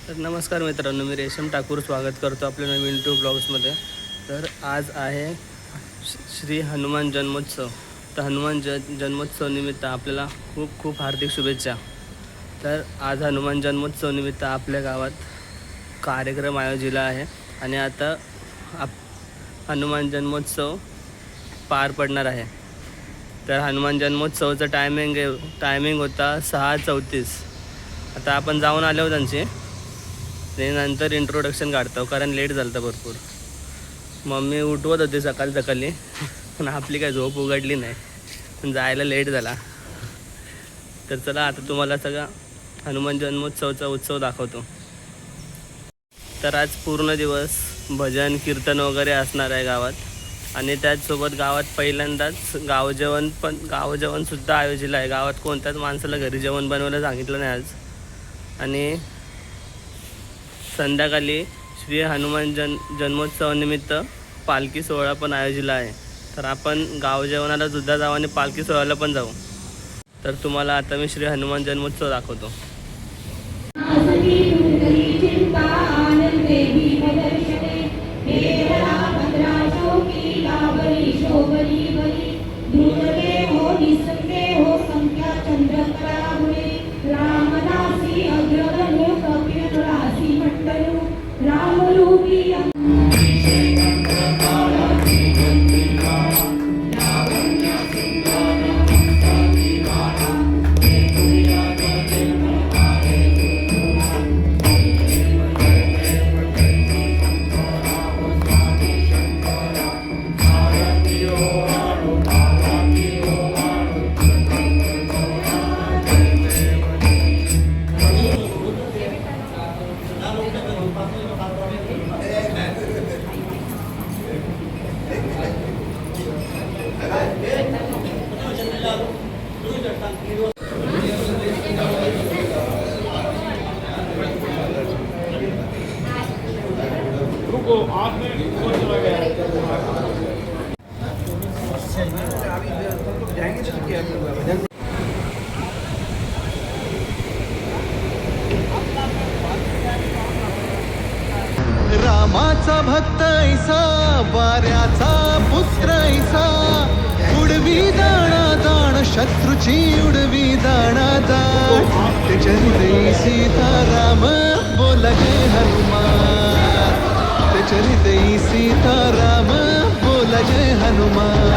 तर नमस्कार मित्रांनो, मी रेशम ठाकूर स्वागत करतो आपल्या नवीन YouTube ब्लॉग्समध्ये. तर आज आहे श्री हनुमान जन्मोत्सव. तर हनुमान जन्मोत्सव निमित्त आपल्याला खूप खूप हार्दिक शुभेच्छा. तर आज हनुमान जन्मोत्सव निमित्त आपल्या गावात कार्यक्रम आयोजिला आहे आणि आता हनुमान जन्मोत्सव पार पडणार आहे. तर हनुमान जन्मोत्सवचं टायमिंग होता 6:34. आता आपण जाऊन आलो त्यांचे ते नंतर इंट्रोडक्शन काढतो, कारण लेट झालं होतं भरपूर. मम्मी उठवत होते सकाळी पण आपली काय झोप उघडली नाही, पण जायला लेट झाला. तर चला आता तुम्हाला सगळा हनुमान जन्मोत्सवचा उत्सव दाखवतो. तर आज पूर्ण दिवस भजन कीर्तन वगैरे असणार आहे गावात, आणि त्याचसोबत गावात पहिल्यांदाच गावजेवणसुद्धा आयोजित आहे. गावात कोणत्याच माणसाला घरी जेवण बनवायला सांगितलं नाही आज. आणि संध्याकाळी श्री हनुमान जन्मोत्सवानिमित्त पालखी सोहळा पण आयोजिला आहे. तर आपण गाव जेवणाला सुद्धा जाऊ आणि पालखी सोहळ्याला पण जाऊ. तर तुम्हाला आता मी श्री हनुमान जन्मोत्सव दाखवतो. रामाचा भक्त ऐसा, वाऱ्याचा पुत्र ऐसा, उडवी दाणा दाण शत्रूची उडवी दाणा दाण. चरित सीताराम बोला जय हनुमान, चरित सीताराम बोला जय हनुमान.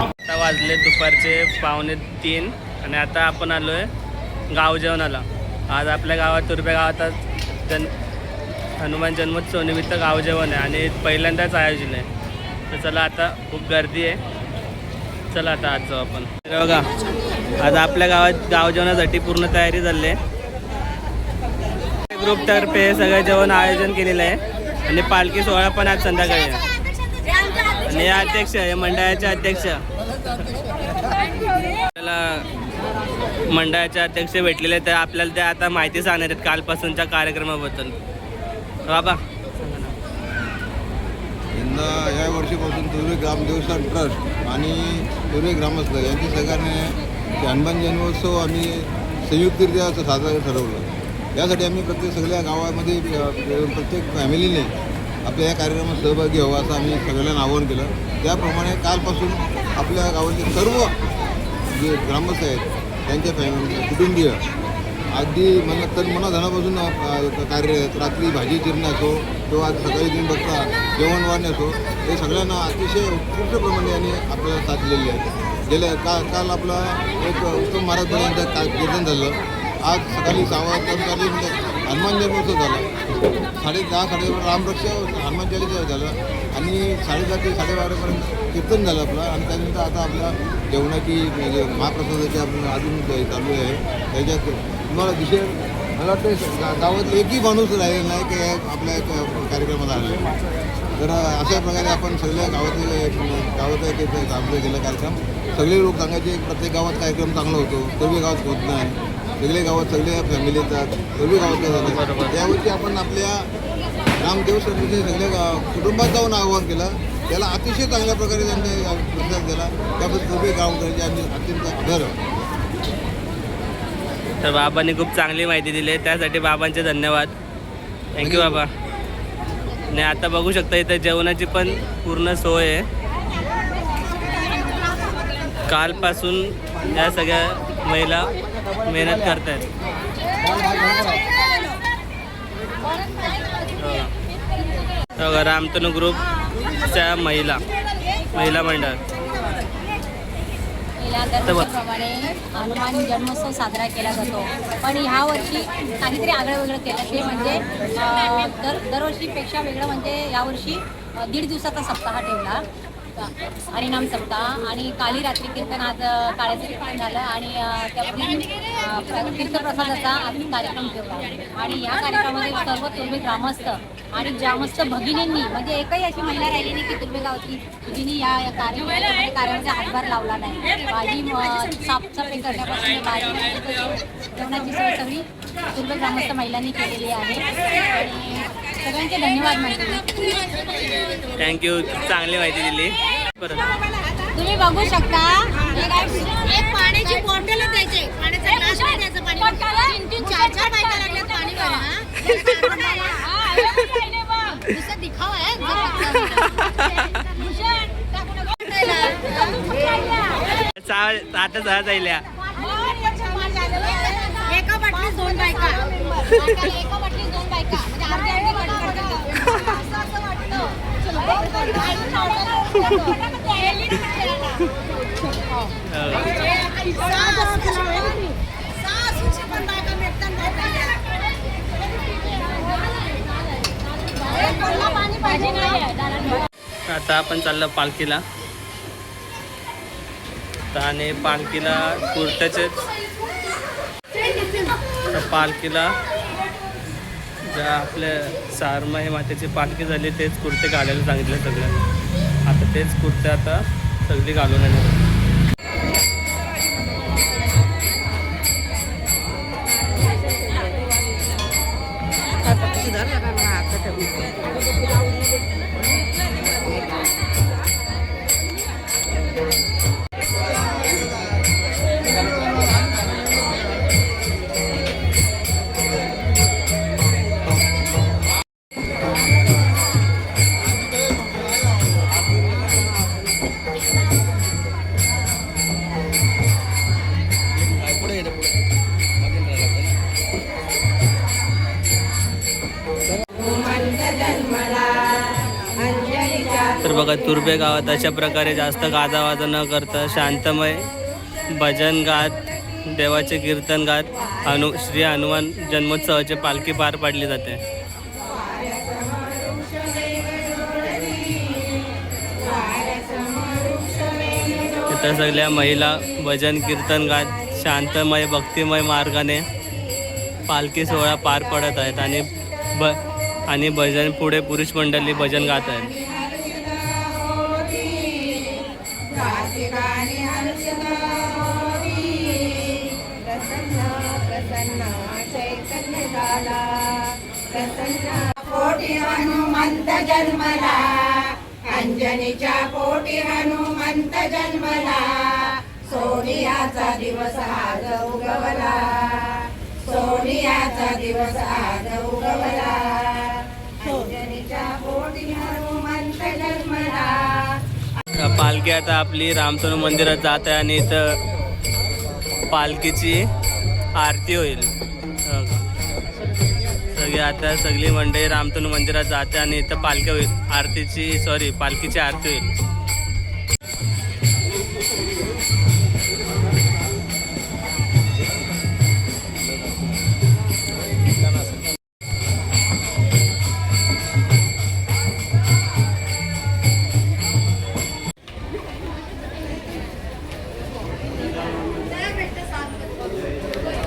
आता वाजले दुपारचे 2:45 आणि आता आपण आलो आहे गाव जेवणाला. आज आपल्या गावात तुर्भे गावात हनुमान जन्मोत्सव निमित्त गाव जेवण आहे आणि पहिल्यांदाच आयोजन आहे. तर चला, आता खूप गर्दी आहे. चला आता आज जाऊ आपण. बघा, आज आपल्या गावात गाव जेवणासाठी पूर्ण तयारी झाली आहे. ग्रुपतर्फे सगळं जेवण आयोजन केलेलं आहे आणि पालखी सोहळा पण आज संध्याकाळी आहे. आणि अध्यक्ष आहे मंडळाचे अध्यक्ष, आपल्याला मंडळाचे अध्यक्ष भेटलेले, तर आपल्याला ते आता माहिती सांगणार आहेत कालपासूनच्या कार्यक्रमाबद्दल. बाबा, यंदा या वर्षीपासून तुर्भे ग्राम देवस्थान ट्रस्ट आणि तुर्भे ग्रामस्थ यांच्या सहकार्याने हनुमान जन्मोत्सव आम्ही संयुक्तरित्या साजरा ठरवलं. यासाठी आम्ही सगळ्या गावामध्ये प्रत्येक फॅमिलीने आपल्या या कार्यक्रमात सहभागी व्हावा असं आम्ही सगळ्यांना आवाहन केलं. त्याप्रमाणे कालपासून आपल्या गावातले सर्व जे ग्रामस्थ आहेत त्यांच्या कुटुंबीय अगदी मनाधनापासून कार्यरत, रात्री भाजी चिरणे असो किंवा आज सकाळी तुम्ही बघता जेवण वाढणे असो, हे सगळ्यांना अतिशय उत्कृष्टप्रमाणे यांनी आपल्याला साथ दिलेली आहे. काल आपला एक उत्तम महाराज यांचं कीर्तन झालं. आज सकाळी 6 वाजता हनुमान जन्मोत्सव झाला. 10:30 रामरक्षा हनुमान चालीसा झालं आणि 10:30 ते 12:30पर्यंत कीर्तन झालं आपलं. आणि त्यानंतर आता आपल्या जेवणाची म्हणजे महाप्रसादाची आपण अजून चालू आहे. त्याच्यात तुम्हाला दिसेल, मला वाटतं गावात एकही माणूस राहिलेला नाही की आपल्या कार्यक्रमाला आले. तर अशा प्रकारे आपण सगळ्या गावात एक आपलं गेला कार्यक्रम. सगळे लोक सांगायचे प्रत्येक गावात कार्यक्रम चांगला होतो, सर्व गावात होत नाही. सगळे गावात सगळ्या फॅमिली येतात, सर्व गावात झालं. त्यावरती आपण आपल्या रामदेवस्थानचे सगळ्या कुटुंबात जाऊन आवाहन केलं. त्याला अतिशय चांगल्या प्रकारे त्यांनी प्रतिसाद दिला. त्याबद्दल सर्व गावकऱ्यांचे आम्ही अत्यंत आभार. तर बाबांनी खूप चांगली माहिती दिली, त्यासाठी बाबांचे धन्यवाद. थँक्यू बाबा. नाही आता बघू शकता इथे जेवणाची पण पूर्ण सोय आहे. कालपासून या सगळ्या महिला मेहनत करतात. बघा रामतनू ग्रुपच्या महिला मंडळ. प्रमाणे हनुमान जन्मोत्सव साजरा केला जातो. पण ह्या वर्षी काहीतरी आगळं वेगळं केलं ते म्हणजे दरवर्षीपेक्षा वेगळं म्हणजे यावर्षी 1.5 दिवसाचा सप्ताह ठेवला. हरिनाम सप्ताह आणि काली रात्री कीर्तन. आज काळ्याचं कीर्तन झालं आणि त्या तीर्थप्रसादाचा आज कार्यक्रम ठेवला. आणि या कार्यक्रमामध्ये सर्व तुर्भे ग्रामस्थ आणि ग्रामस्थ भगिनींनी म्हणजे एकही अशी महिला राहिली नाही की तुर्भे गावातली जिनी या कार्यामध्ये हातभार लावला नाही. भाजी साफसफाई करण्यापासून जेवणाची सोय सगळी तुर्भे ग्रामस्थ महिलांनी केलेली आहे. आणि सगळ्यांचे धन्यवाद म्हणते. थँक्यू, चांगली माहिती दिली. तुम्ही बघू शकता एक पाण्याची बॉटलच द्यायचे, पाण्याचा ग्लास नाही द्यायचं. पाणी 3-4 बायका लागल्यात पाणी भरायला. नुसतं दिखावा आहे. आता सहा जायल्या. एका बाटलीत 2 बायका. एका बाटलीत 2 बायका म्हणजे असं वाटतं. आता आपण चाललो पालखीला. आणि पालखीला कुर्त्याचेच पालखीला ज्या आपल्या सारमाई मातेची पालखी झाली तेच कुर्ते घालायला सांगितले सगळ्यांना. आता तेच कुर्ते आता सगळी घालून आले. तर बघा तुर्भे गावात अशा प्रकारे जास्त गाजावाजा न करता शांतमय भजन गात देवाचे कीर्तन गात श्री हनुमान जन्मोत्सवाची पालखी पार पाडली जाते. तिथं सगळ्या महिला भजन कीर्तन गात शांतमय भक्तिमय मार्गाने पालखी सोहळा पार पडत आहेत. आणि भजन पुढे पुरुष मंडळी भजन गात आहेत. पोटी हनुमंत जन्मला, अंजनीच्या पोटी हनुमंत जन्मला. सोनियाचा दिवस आज उगवला, सोनियाचा दिवस आज उगवला. अंजनीच्या पोटी हनुमंत जन्मला. पालखी आता आपली रामतनू मंदिरात जात आहे आणि इथं पालखीची आरती होईल. सगळी मंडळी रामतनू मंदिरात जाते आणि इथं पालखी होईल. पालखीची आरती होईल.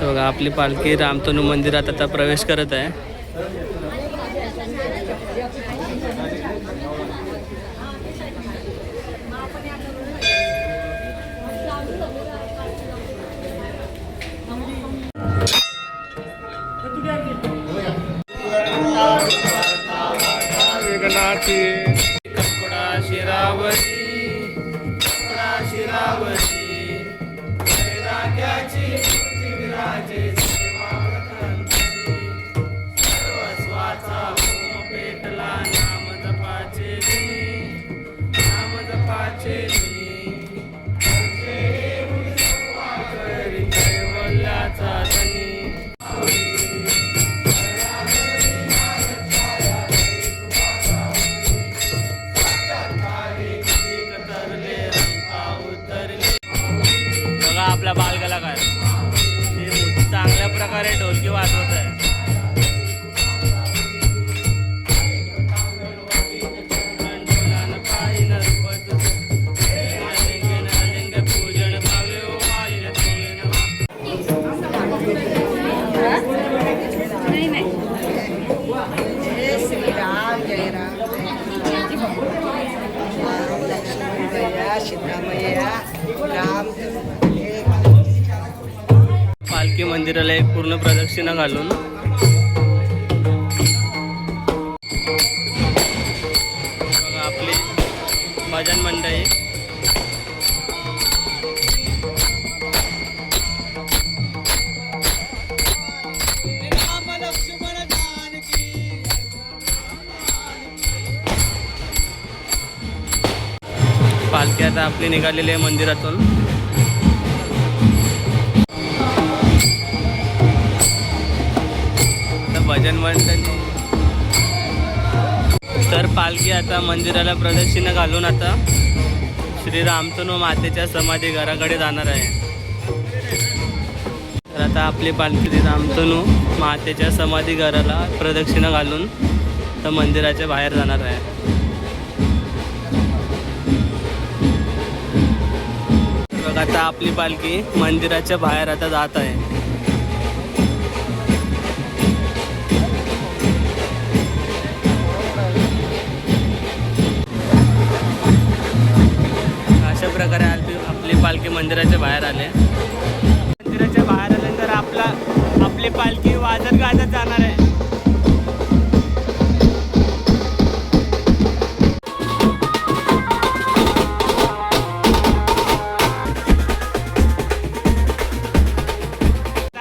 बघा आपली पालखी रामतनू मंदिरात आता प्रवेश करत आहे. कपडा शिरावरी, कपडा शिरावरी, वैराग्याची मूर्ती विराजे सेवा सर्वस्वाचा जय श्रीराम जय राम लक्ष्मण भैया सीतामैया राम पालखी मंदिराला एक पूर्ण प्रदक्षिणा घालून बघा आपली भजन मंडळी पालखी आता आपली निघालेली आहे मंदिरातून. आता भजन मंडळी तर पालखी आता मंदिराला प्रदक्षिणा घालून आता श्री रामतनू मातेच्या समाधी घराकडे जाणार आहे. तर आता आपली पालखी श्री रामतनू मातेच्या समाधी घराला प्रदक्षिणा घालून तर मंदिराच्या बाहेर जाणार आहे. बघा आता आपली पालखी मंदिराच्या बाहेर आता जात आहे. अशा प्रकारे आपली पालखी मंदिराच्या बाहेर आले. मंदिराच्या बाहेर आल्यानंतर आपली पालखी वाजत गाजत जाणार आहे.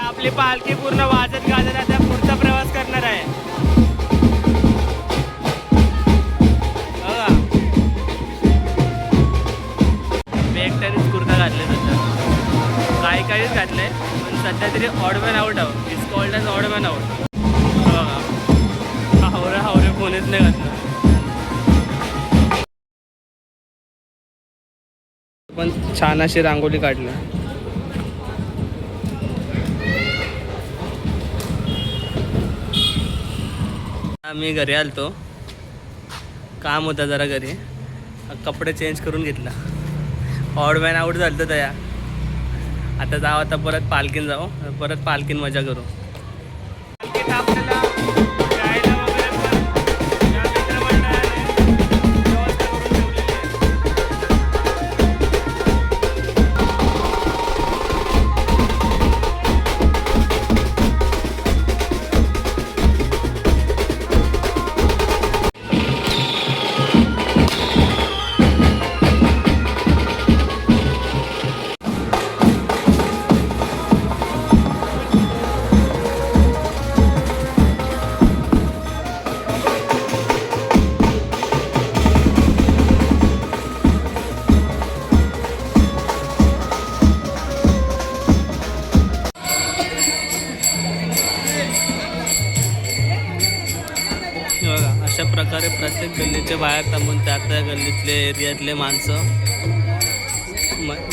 आपली पालखी पूर्ण वाजत गाजत आता पुढचा प्रवास करणार आहे. बघा मी एकट्यानेच कुर्ता घातले सध्या, काहीच घातलंय पण सध्या तरी ऑड मॅन आउट आहोत. It's called as odd man out. बघा हावरे कोणीच नाही घातलं. पण छान अशी रांगोळी काढली. आम्ही घरी आलतो, काम होता जरा घरी, कपडे चेंज करून घेतला. ऑड मॅन आउट झालं तर या आता जाऊ, आता परत पालखीन जाऊ, परत पालखीन मजा करू. पालखीत आपल्याला जायला वगैरे पण या मित्रमंडळाने व्यवस्था करून ठेवलेली आहे. बघा अशा प्रकारे प्रत्येक गल्लीच्या बाहेर थांबून त्या गल्लीतले एरियातले माणसं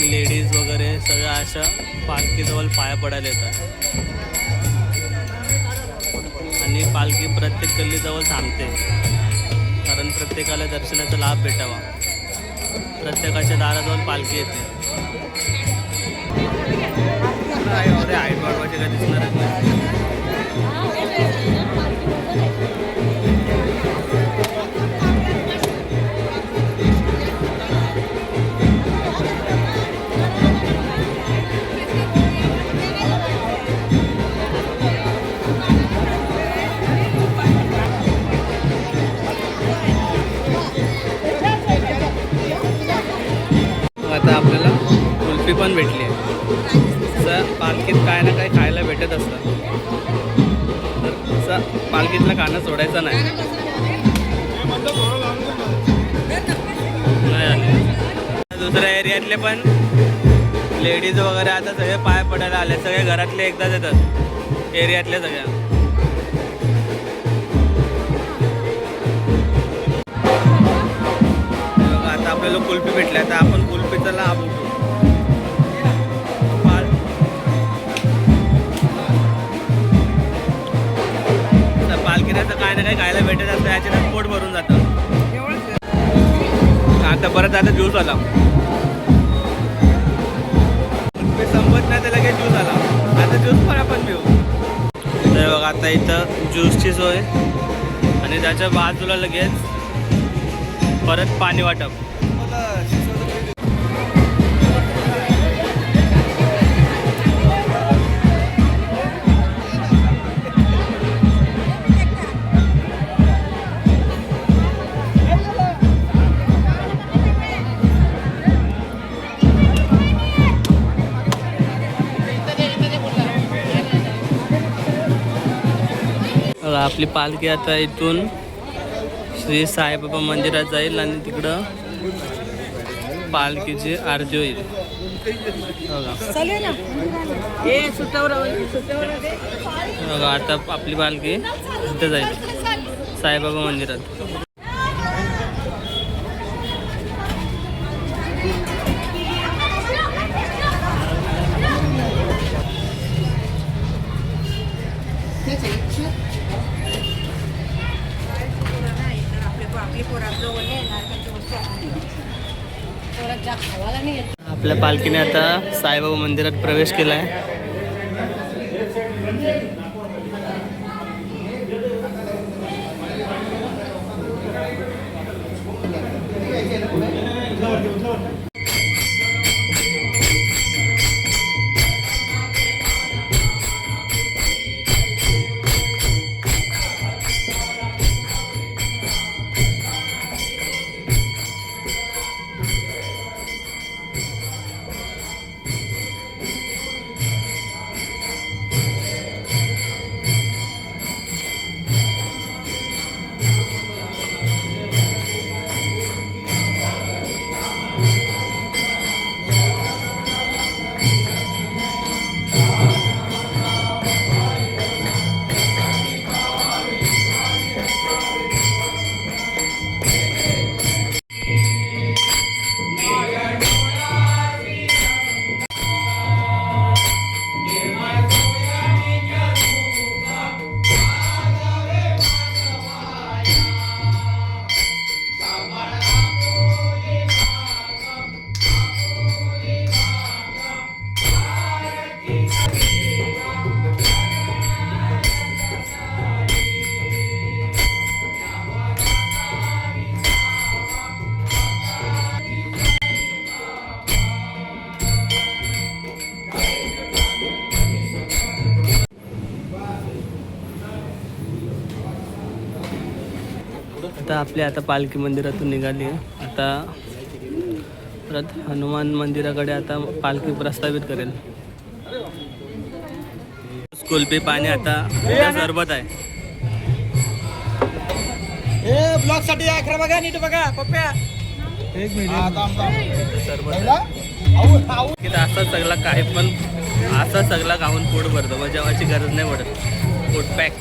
लेडीज वगैरे सगळ्या अशा पालखीजवळ पाया पडायला येतात. आणि पालखी प्रत्येक गल्लीजवळ थांबते, कारण प्रत्येकाला दर्शनाचा लाभ भेटावा. प्रत्येकाच्या दाराजवळ पालखी येते. एवढे हाईट वाढवायचे काय दिसणारच नाही. आता आपल्याला कुल्फी पण भेटली आहे. पालखीत काय ना काय खायला भेटत असतं, तर पालखीतलं खाणं सोडायचं नाही. दुसऱ्या एरियातले पण लेडीज वगैरे आता सगळे पाय पडायला आले. सगळे घरातले एकदाच येतात, एरियातले सगळ्या. आता आपल्याला कुल्फी भेटल्या, तर आपण कुल्फीचा लाभ उठू. पालखीचं काय ना काय खायला भेटत असतं, याच्यात पोट भरून जातं. आता परत आता ज्यूस आला, कुल्फी संपत नाही तर लगेच ज्यूस आला. आता ज्यूस पण आपण पिऊ. तर बघा आता इथं ज्यूसची सोय आणि त्याच्या बाजूला लगेच परत पाणी वाटप. आपली पालखी आता इथून श्री साईबाबा मंदिरात जाईल आणि तिकडं पालखीची आरती होईल. बघा आता आपली पालखी इथं जाईल साईबाबा मंदिरात. आपल्या पालखीने आता साईबाबा मंदिरात प्रवेश केला आहे. आता पालखी मंदिरातून निघाली आहे. आता परत हनुमान मंदिराकडे आता पालखी प्रस्थापित करेल. कुल्फी पाणी आता सरबत आहे. ब्लॉग साठी अकरा बघा नीट बघा पप्प्या. असा सगळा काही पण असा सगळा खाऊन पोट भरतो. मग जेवायची गरज नाही पडत. पोट पॅक.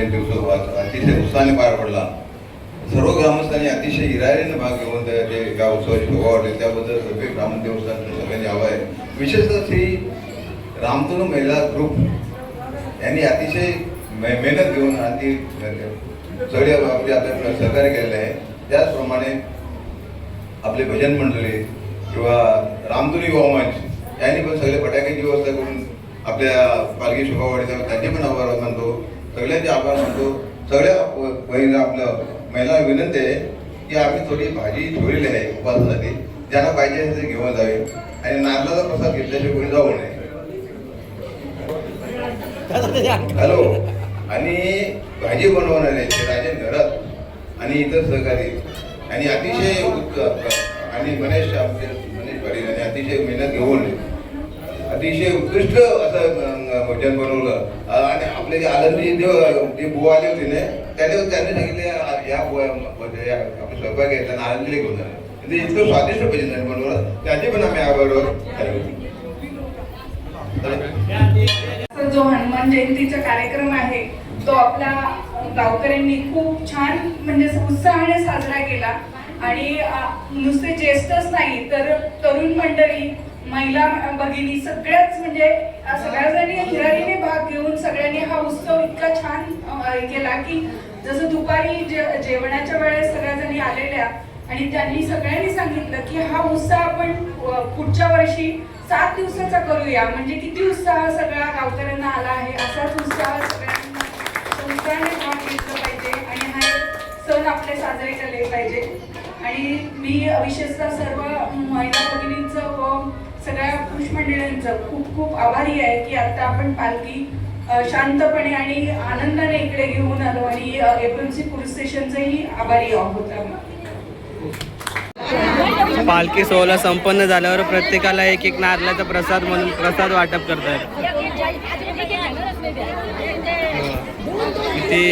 जयंती उत्सव अतिशय उत्साहाने पार पडला. सर्व ग्रामस्थांनी अतिशय इरायरीने भाग घेऊन ते त्या उत्सवाची शोभा वाढली. त्याबद्दल सर्व ग्राम देवस्थान सगळ्यांनी हवं आहे. विशेषतः श्री रामधनू महिला ग्रुप यांनी अतिशय मेहनत घेऊन आणि सगळे आपल्या सहकार्य केलेलं आहे. त्याचप्रमाणे आपले भजन मंडळी किंवा रामधुनी युवा मंच यांनी पण सगळे फटाक्याची व्यवस्था करून आपल्या पालखी शोभा वाढीचा त्यांचे पण आभार मानतो. सगळ्यांचे आभार मानतो. सगळ्या बहिणी आपलं महिलांना विनंती आहे की आम्ही थोडी भाजी ठेवलेली आहे उपवासासाठी. ज्यांना पाहिजे असेल ते घेऊन जावे आणि नारळाचा प्रसाद घेतल्याशिवाय कोणी जाऊ नये. हॅलो. आणि भाजी बनवणारे राजे घरात आणि इतर सहकारी आणि अतिशय आणि गणेश पाटील यांनी अतिशय मेहनत घेऊन अतिशय उत्कृष्ट असं भोजन बनवलं. आणि आपले जे आनंदी जे बुवा आले होते ना त्यांनी सांगितले या बुवा आपले स्वयंपाक आहे त्यांना आनंदीला घेऊन जाणार. म्हणजे इतकं स्वादिष्ट भोजन त्यांनी बनवलं. त्याचे पण आम्ही आभार. जो हनुमान जयंतीचा कार्यक्रम आहे तो आपल्या गावकऱ्यांनी खूप छान म्हणजे उत्साहाने साजरा केला. आणि नुसते ज्येष्ठच नाही तर तरुण मंडळी, महिला भगिनी सगळ्याच म्हणजे सगळ्याजणी हिरारीने भाग घेऊन सगळ्यांनी हा उत्सव इतका छान केला की जसं दुपारी जेवणाच्या वेळेस सगळ्याजणी आलेल्या आणि त्यांनी सगळ्यांनी सांगितलं की हा उत्साह आपण पुढच्या वर्षी 7 दिवसाचा करूया. म्हणजे किती उत्साह सगळ्या गावकऱ्यांना आला आहे. असाच उत्साह सगळ्यांना उत्साहाने भाग घेतला पाहिजे आणि हा सण आपले साजरे केले पाहिजे. आणि मी विशेषतः सर्व महिला भगिनींचं व सगळ्या पुरुष मंडळींचं खूप खूप आभारी आहे की आता आपण पालखी शांतपणे आणि आनंदाने इकडे घेऊन आलो. आणि एपीएमसी पोलीस स्टेशनचंही आभारी आहोत आम्ही. पालखी सोहळा संपन्न झाल्यावर प्रत्येकाला एक एक नारळाचा प्रसाद म्हणून प्रसाद वाटप करतात. किती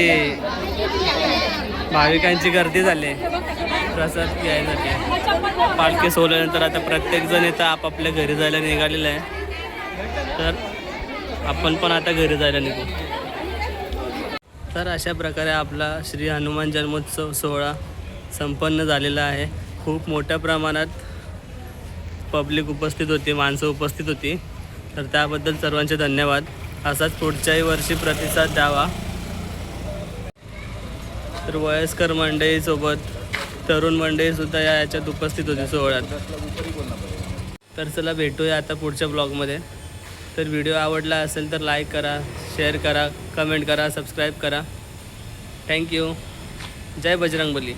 भाविकांची गर्दी झाली प्रसाद घ्यायसाठी. पालखी सोहळ्यानंतर आता प्रत्येक जण इथं आपापल्या घरी जायला निघालेलं आहे. तर आपण पण आता घरी जायला निघू. तर अशा प्रकारे आपला श्री हनुमान जन्मोत्सव सोहळा संपन्न झालेला आहे. खूप मोठ्या प्रमाणात पब्लिक उपस्थित होती, माणसं उपस्थित होती. तर त्याबद्दल सर्वांचे धन्यवाद. असाच पुढच्याही वर्षी प्रतिसाद द्यावा. तर वयस्कर मंडळीसोबत तरुण मंडळीसुद्धा याच्यात उपस्थित होती सोहळ्यात. तर चला भेटूया आता पुढच्या ब्लॉगमध्ये. तर व्हिडिओ आवडला असेल तर लाईक करा, शेअर करा, कमेंट करा, सबस्क्राईब करा. थँक्यू. जय बजरंगबली.